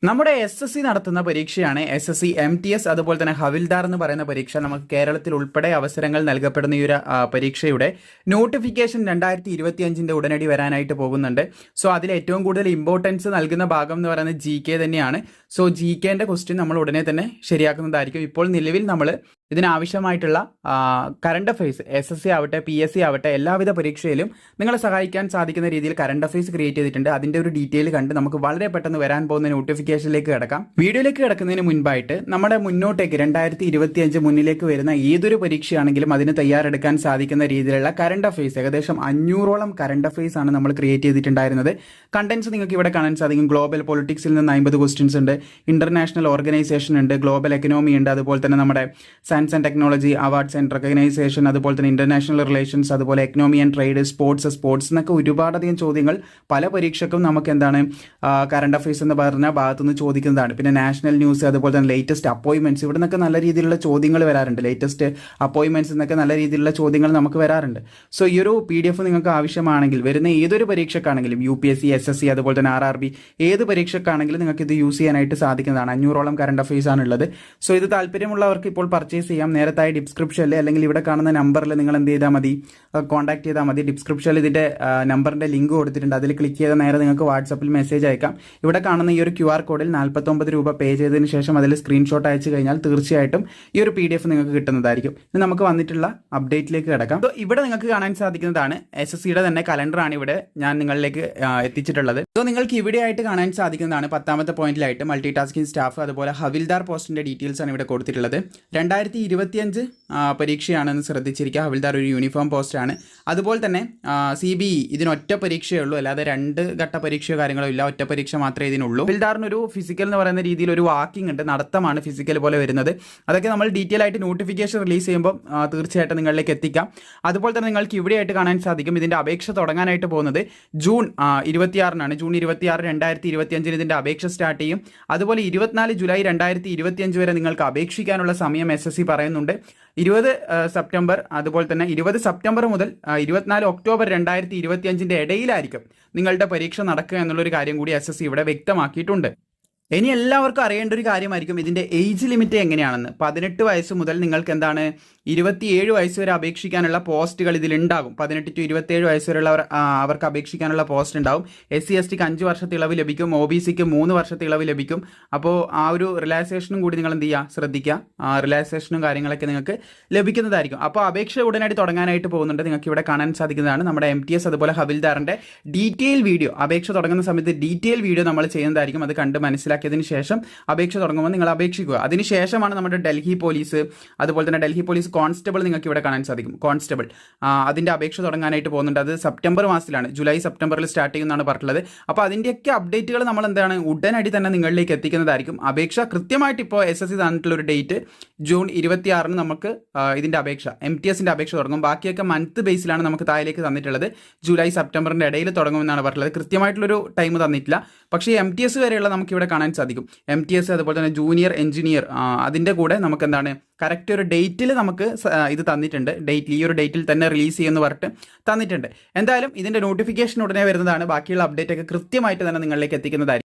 നമ്മുടെ SSC നടത്തുന്ന പരീക്ഷയാണ് SSC MTS അതുപോലെ തന്നെ ഹവിൽദാർ എന്ന് പറയുന്ന പരീക്ഷ. നമുക്ക് കേരളത്തിൽ ഉൾപ്പെടെ അവസരങ്ങൾ നൽകപ്പെടുന്ന ഈ ഒരു പരീക്ഷയുടെ നോട്ടിഫിക്കേഷൻ 2025 ഉടനടി വരാനായിട്ട് പോകുന്നുണ്ട്. സോ അതിൽ ഏറ്റവും കൂടുതൽ ഇമ്പോർട്ടൻസ് നൽകുന്ന ഭാഗം എന്ന് പറയുന്നത് GK തന്നെയാണ്. സോ GKന്റെ ക്വസ്റ്റ്യൻ നമ്മൾ ഉടനെ തന്നെ ശരിയാക്കുന്നതായിരിക്കും. ഇപ്പോൾ നിലവിൽ നമ്മൾ ഇതിനാവശ്യമായിട്ടുള്ള കറണ്ട് അഫയേഴ്സ് SSC ആവട്ടെ PSC ആവട്ടെ എല്ലാവിധ പരീക്ഷയിലും നിങ്ങളെ സഹായിക്കാൻ സാധിക്കുന്ന രീതിയിൽ കറണ്ട് അഫയേഴ്സ് ക്രിയേറ്റ് ചെയ്തിട്ടുണ്ട്. അതിൻ്റെ ഒരു ഡീറ്റെയിൽ കണ്ട് നമുക്ക് വളരെ പെട്ടെന്ന് വരാൻ പോകുന്ന നോട്ടിഫിക്കേഷനിലേക്ക് കിടക്കാം. വീഡിയോയിലേക്ക് കിടക്കുന്നതിന് മുൻപായിട്ട് നമ്മുടെ മുന്നോട്ടേക്ക് 2025 മുന്നിലേക്ക് വരുന്ന ഏതൊരു പരീക്ഷയാണെങ്കിലും അതിന് തയ്യാറെടുക്കാൻ സാധിക്കുന്ന രീതിയിലുള്ള കറണ്ട് അഫയേഴ്സ് ഏകദേശം 500ഓളം കറണ്ട് അഫയേഴ്സ് ആണ് നമ്മൾ ക്രിയേറ്റ് ചെയ്തിട്ടുണ്ടായിരുന്നത്. കണ്ടന്റ്സ് നിങ്ങൾക്ക് ഇവിടെ കാണാൻ സാധിക്കും. ഗ്ലോബൽ പൊളിറ്റിക്സിൽ നിന്ന് 50 ക്വസ്റ്റ്യൻസ് ഉണ്ട്, ഇന്റർനാഷണൽ ഓർഗനൈസേഷൻ ഉണ്ട്, ഗ്ലോബൽ എക്കണോമി ഉണ്ട്, അതുപോലെ തന്നെ നമ്മുടെ science and technology awards and recognition, അതുപോലെ തന്നെ ഇന്റർനാഷണൽ റിലേഷൻസ്, അതുപോലെ എക്കണോമി ആൻഡ് ട്രേഡ്, സ്പോർട്സ് എന്നൊക്കെ ഒരുപാടധികം ചോദ്യങ്ങൾ പല പരീക്ഷയ്ക്കും നമുക്ക് എന്താണ് കറണ്ട് അഫയേഴ്സ് എന്ന് പറഞ്ഞ ഭാഗത്തുനിന്ന് ചോദിക്കുന്നതാണ്. പിന്നെ നാഷണൽ ന്യൂസ്, അതുപോലെ തന്നെ ലേറ്റസ്റ്റ് അപ്പോയിൻമെന്റ്സ്, ഇവിടെ നിന്നൊക്കെ നല്ല രീതിയിലുള്ള ചോദ്യങ്ങൾ വരാറുണ്ട്. ലേറ്റസ്റ്റ് അപ്പോയിൻമെന്റ്സ് എന്നൊക്കെ നല്ല രീതിയിലുള്ള ചോദ്യങ്ങൾ നമുക്ക് വരാറുണ്ട്. സോ ഈ ഒരു PDF നിങ്ങൾക്ക് ആവശ്യമാണെങ്കിൽ വരുന്ന ഏതൊരു പരീക്ഷക്കാണെങ്കിലും UPSC, SSC, അതുപോലെ തന്നെ RRB ഏത് പരീക്ഷക്കാണെങ്കിലും നിങ്ങൾക്ക് ഇത് യൂസ് ചെയ്യാനായിട്ട് സാധിക്കുന്നതാണ്. 500ഓളം കറണ്ട് അഫയേഴ്സ് ആണുള്ളത്. സോ ഇത് താല്പര്യമുള്ളവർക്ക് ഇപ്പോൾ പർച്ചേസ് ചെയ്യാം. നേരത്തായി ഡിസ്ക്രിപ്ഷനിൽ അല്ലെങ്കിൽ ഇവിടെ കാണുന്ന നമ്പറിൽ നിങ്ങൾ എന്ത് ചെയ്താൽ മതി, കോൺടാക്ട് ചെയ്താൽ മതി. ഡിസ്ക്രിപ്ഷനിൽ ഇതിന്റെ നമ്പറിന്റെ ലിങ്ക് കൊടുത്തിട്ടുണ്ട്. അതിൽ ക്ലിക്ക് ചെയ്ത നേരെ നിങ്ങൾക്ക് വാട്സപ്പിൽ മെസ്സേജ് അയക്കാം. ഇവിടെ കാണുന്ന ഈ ഒരു QR കോഡിൽ 49 രൂപ പേ ചെയ്തതിന് ശേഷം അതിൽ സ്ക്രീൻഷോട്ട് അയച്ചു കഴിഞ്ഞാൽ തീർച്ചയായിട്ടും ഈ ഒരു PDF നിങ്ങൾക്ക് കിട്ടുന്നതായിരിക്കും. ഇനി നമുക്ക് വന്നിട്ടുള്ള അപ്ഡേറ്റിലേക്ക് കിടക്കാം. ഇവിടെ നിങ്ങൾക്ക് കാണാൻ സാധിക്കുന്നതാണ് SSCയുടെ തന്നെ കലണ്ടറാണ് ഇവിടെ ഞാൻ നിങ്ങളിലേക്ക് എത്തിച്ചിട്ടുള്ളത്. സോ നിങ്ങൾക്ക് ഇവിടെ ആയിട്ട് കാണാൻ സാധിക്കുന്നതാണ് 10ാമത്തെ പോയിന്റിലായിട്ട് മൾട്ടി ടാസ്കിംഗ് സ്റ്റാഫ് അതുപോലെ ഹവിൽദാർ പോസ്റ്റിന്റെ ഡീറ്റെയിൽസ് ആണ് ഇവിടെ കൊടുത്തിട്ടുള്ളത്. 2025 പരീക്ഷയാണെന്ന് ശ്രദ്ധിച്ചിരിക്കുക. ഹവിൽദാർ ഒരു യൂണിഫോം പോസ്റ്റാണ്. അതുപോലെ തന്നെ CBE ഇതിനൊറ്റ പരീക്ഷയേ ഉള്ളൂ, അല്ലാതെ 2 ഘട്ട പരീക്ഷയോ കാര്യങ്ങളോ ഇല്ല, ഒറ്റ പരീക്ഷ മാത്രമേ ഇതിനുള്ളൂ. ഹവിൽദാറിനൊരു ഫിസിക്കൽ എന്ന് പറയുന്ന രീതിയിൽ ഒരു വാക്കിംഗ് ഉണ്ട്, നടത്തമാണ് ഫിസിക്കൽ പോലെ വരുന്നത്. അതൊക്കെ നമ്മൾ ഡീറ്റെയിൽ ആയിട്ട് നോട്ടിഫിക്കേഷൻ റിലീസ് ചെയ്യുമ്പോൾ തീർച്ചയായിട്ടും നിങ്ങളിലേക്ക് എത്തിക്കാം. അതുപോലെ തന്നെ നിങ്ങൾക്ക് ഇവിടെയായിട്ട് കാണാൻ സാധിക്കും ഇതിന്റെ അപേക്ഷ തുടങ്ങാനായിട്ട് പോകുന്നത് ജൂൺ 26 ജൂൺ 26, 2025 ഇതിന്റെ അപേക്ഷ സ്റ്റാർട്ട് ചെയ്യും. അതുപോലെ 24 ജൂലൈ 2025 വരെ നിങ്ങൾക്ക് അപേക്ഷിക്കാനുള്ള സമയം SSC പറയുന്നുണ്ട്. 20 സെപ്റ്റംബർ അതുപോലെ തന്നെ 20 സെപ്റ്റംബർ മുതൽ 24 ഒക്ടോബർ 2025 ഇടയിലായിരിക്കും നിങ്ങളുടെ പരീക്ഷ നടക്കുക എന്നുള്ളൊരു കാര്യം കൂടി SSC ഇവിടെ വ്യക്തമാക്കിയിട്ടുണ്ട്. ഇനി എല്ലാവർക്കും അറിയേണ്ട ഒരു കാര്യമായിരിക്കും ഇതിൻ്റെ ഏജ് ലിമിറ്റ് എങ്ങനെയാണെന്ന്. 18 വയസ്സ് മുതൽ നിങ്ങൾക്ക് എന്താണ് 27 വയസ്സ് വരെ അപേക്ഷിക്കാനുള്ള പോസ്റ്റുകൾ ഇതിലുണ്ടാകും. 18 to 27 വയസ്സ് വരെയുള്ളവർ അവർക്ക് അപേക്ഷിക്കാനുള്ള പോസ്റ്റ് ഉണ്ടാവും. SC STക്ക് 5 വർഷത്തെ ഇളവ് ലഭിക്കും, OBCക്ക് 3 വർഷത്തെ ഇളവ് ലഭിക്കും. അപ്പോൾ ആ ഒരു റിലാക്സേഷനും കൂടി നിങ്ങൾ എന്ത് ചെയ്യുക, ശ്രദ്ധിക്കുക. റിലാക്സേഷനും കാര്യങ്ങളൊക്കെ നിങ്ങൾക്ക് ലഭിക്കുന്നതായിരിക്കും. അപ്പോൾ അപേക്ഷ ഉടനടി തുടങ്ങാനായിട്ട് പോകുന്നുണ്ട്. നിങ്ങൾക്ക് ഇവിടെ കാണാൻ സാധിക്കുന്നതാണ് നമ്മുടെ MTS അതുപോലെ ഹവിൽദാറിൻ്റെ ഡീറ്റെയിൽ വീഡിയോ. അപേക്ഷ തുടങ്ങുന്ന സമയത്ത് ഡീറ്റെയിൽ വീഡിയോ നമ്മൾ ചെയ്യുന്നതായിരിക്കും. അത് കണ്ട് മനസ്സിലാക്കിയതിന് ശേഷം അപേക്ഷ തുടങ്ങുമ്പോൾ നിങ്ങൾ അപേക്ഷിക്കുക. അതിനുശേഷമാണ് നമ്മുടെ ഡൽഹി പോലീസ് അതുപോലെ തന്നെ ഡൽഹി പോലീസ് കോൺസ്റ്റബിൾ നിങ്ങൾക്ക് ഇവിടെ കാണാൻ സാധിക്കും. കോൺസ്റ്റബിൾ അതിൻ്റെ അപേക്ഷ തുടങ്ങാനായിട്ട് പോകുന്നുണ്ട്. അത് സെപ്റ്റംബർ മാസത്തിലാണ്, ജൂലൈ സെപ്റ്റംബറിൽ സ്റ്റാർട്ട് ചെയ്യുന്നതാണ് പറഞ്ഞിട്ടുള്ളത്. അപ്പോൾ അതിൻ്റെയൊക്കെ അപ്ഡേറ്റുകൾ നമ്മൾ എന്താണ് ഉടനടി തന്നെ നിങ്ങളിലേക്ക് എത്തിക്കുന്നതായിരിക്കും. അപേക്ഷ കൃത്യമായിട്ട് ഇപ്പോൾ SSC തന്നിട്ടുള്ള ഒരു ഡേറ്റ് ജൂൺ 26 നമുക്ക് ഇതിൻ്റെ അപേക്ഷ MTSന്റെ അപേക്ഷ തുടങ്ങും. ബാക്കിയൊക്കെ മന്ത് ബേസിലാണ് നമുക്ക് താഴേക്ക് തന്നിട്ടുള്ളത്. ജൂലൈ സെപ്റ്റംബറിൻ്റെ ഇടയിൽ തുടങ്ങുമെന്നാണ് പറഞ്ഞിട്ടുള്ളത്. കൃത്യമായിട്ടുള്ളൊരു ടൈം തന്നിട്ടില്ല. പക്ഷേ MTS വരെയുള്ള നമുക്ക് ഇവിടെ കാണാൻ സാധിക്കും. MTS അതുപോലെ തന്നെ ജൂനിയർ എഞ്ചിനീയർ അതിൻ്റെ കൂടെ നമുക്ക് എന്താണ് കറക്റ്റ് ഒരു ഡേറ്റിൽ നമുക്ക് ഇത് തന്നിട്ടുണ്ട്. ഈ ഒരു ഡേറ്റിൽ തന്നെ റിലീസ് ചെയ്യുമെന്ന് പറഞ്ഞിട്ട് തന്നിട്ടുണ്ട്. എന്തായാലും ഇതിൻ്റെ നോട്ടിഫിക്കേഷൻ ഉടനെ വരുന്നതാണ്. ബാക്കിയുള്ള അപ്ഡേറ്റ് ഒക്കെ കൃത്യമായിട്ട് തന്നെ നിങ്ങളിലേക്ക് എത്തിക്കുന്നതായിരിക്കും.